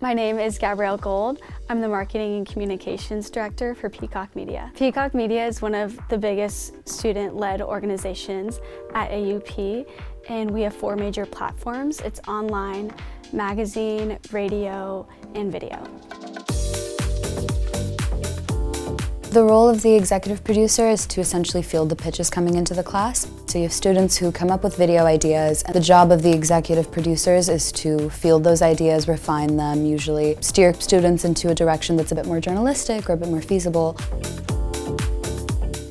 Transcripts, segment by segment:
My name is Gabrielle Gold. I'm the Marketing and Communications Director for Peacock Media. Peacock Media is one of the biggest student-led organizations at AUP, and we have 4 major platforms. It's online, magazine, radio, and video. The role of the executive producer is to essentially field the pitches coming into the class. So you have students who come up with video ideas, and the job of the executive producers is to field those ideas, refine them, usually steer students into a direction that's a bit more journalistic or a bit more feasible.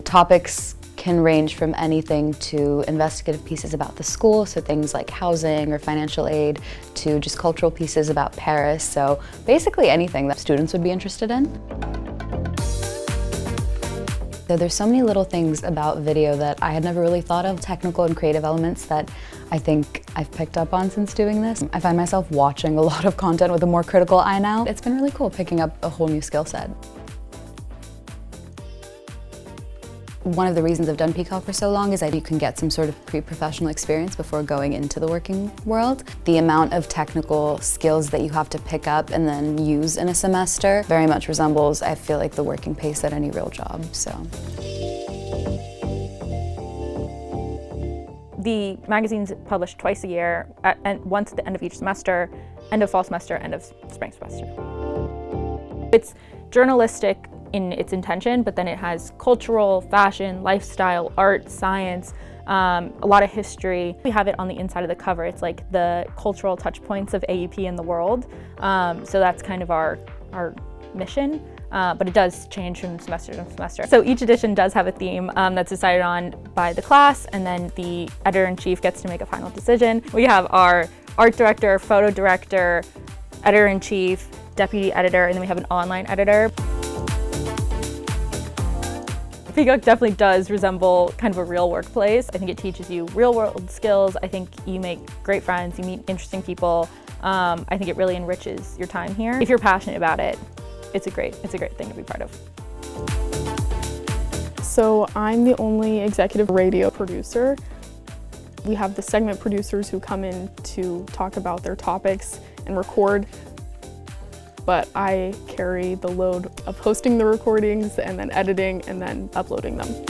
Topics can range from anything to investigative pieces about the school, so things like housing or financial aid, to just cultural pieces about Paris, so basically anything that students would be interested in. So there's so many little things about video that I had never really thought of, technical and creative elements that I think I've picked up on since doing this. I find myself watching a lot of content with a more critical eye now. It's been really cool picking up a whole new skill set. One of the reasons I've done Peacock for so long is that you can get some sort of pre-professional experience before going into the working world. The amount of technical skills that you have to pick up and then use in a semester very much resembles, I feel like, the working pace at any real job, so. The magazine's published twice a year, and once at the end of each semester, end of fall semester, end of spring semester. It's journalistic in its intention, but then it has cultural, fashion, lifestyle, art, science, a lot of history. We have it on the inside of the cover. It's like the cultural touch points of AUP in the world. So that's kind of our mission, but it does change from semester to semester. So each edition does have a theme that's decided on by the class, and then the editor-in-chief gets to make a final decision. We have our art director, photo director, editor-in-chief, deputy editor, and then we have an online editor. Peacock definitely does resemble kind of a real workplace. I think it teaches you real world skills. I think you make great friends, you meet interesting people. I think it really enriches your time here. If you're passionate about it, it's a great thing to be part of. So I'm the only executive radio producer. We have the segment producers who come in to talk about their topics and record, but I carry the load of hosting the recordings and then editing and then uploading them.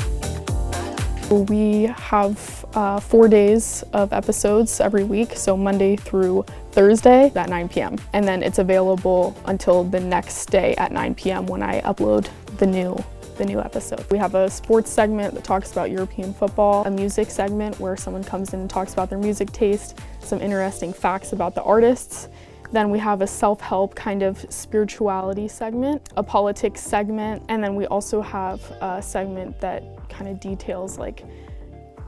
We have 4 days of episodes every week, so Monday through Thursday at 9 p.m. And then it's available until the next day at 9 p.m. when I upload the new episode. We have a sports segment that talks about European football, a music segment where someone comes in and talks about their music taste, some interesting facts about the artists. Then we have a self-help kind of spirituality segment, a politics segment, and then we also have a segment that kind of details like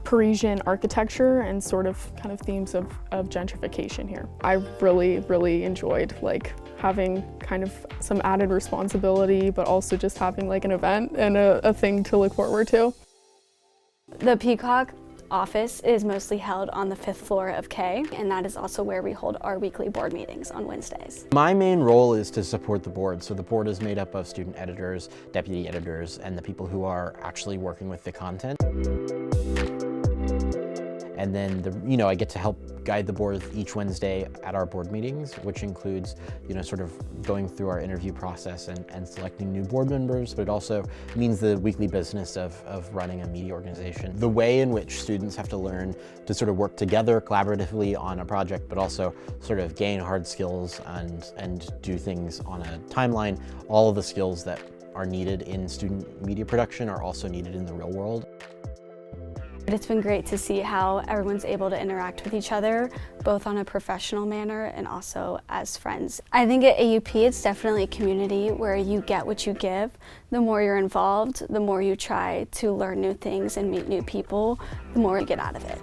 Parisian architecture and sort of kind of themes of gentrification here. I really enjoyed like having kind of some added responsibility, but also just having like an event and a thing to look forward to. The Peacock office is mostly held on the 5th floor of K, and that is also where we hold our weekly board meetings on Wednesdays. My main role is to support the board. So the board is made up of student editors, deputy editors, and the people who are actually working with the content. And then, I get to help guide the board each Wednesday at our board meetings, which includes, sort of going through our interview process and selecting new board members, but it also means the weekly business of running a media organization. The way in which students have to learn to sort of work together collaboratively on a project, but also sort of gain hard skills and do things on a timeline, all of the skills that are needed in student media production are also needed in the real world. It's been great to see how everyone's able to interact with each other, both on a professional manner and also as friends. I think at AUP it's definitely a community where you get what you give. The more you're involved, the more you try to learn new things and meet new people, the more you get out of it.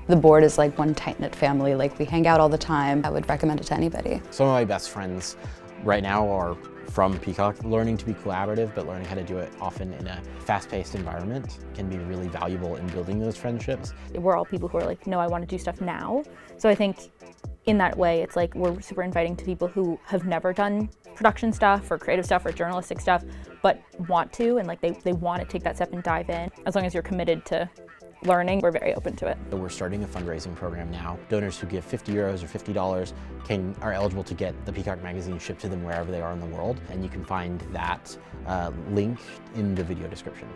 The board is like one tight-knit family, like we hang out all the time. I would recommend it to anybody. Some of my best friends right now are from Peacock. Learning to be collaborative, but learning how to do it often in a fast-paced environment can be really valuable in building those friendships. We're all people who are like, no, I want to do stuff now. So I think in that way, it's like we're super inviting to people who have never done production stuff or creative stuff or journalistic stuff, but want to, and like they want to take that step and dive in, as long as you're committed to learning, we're very open to it. So we're starting a fundraising program now. Donors who give €50 or $50 are eligible to get the Peacock magazine shipped to them wherever they are in the world, and you can find that link in the video description.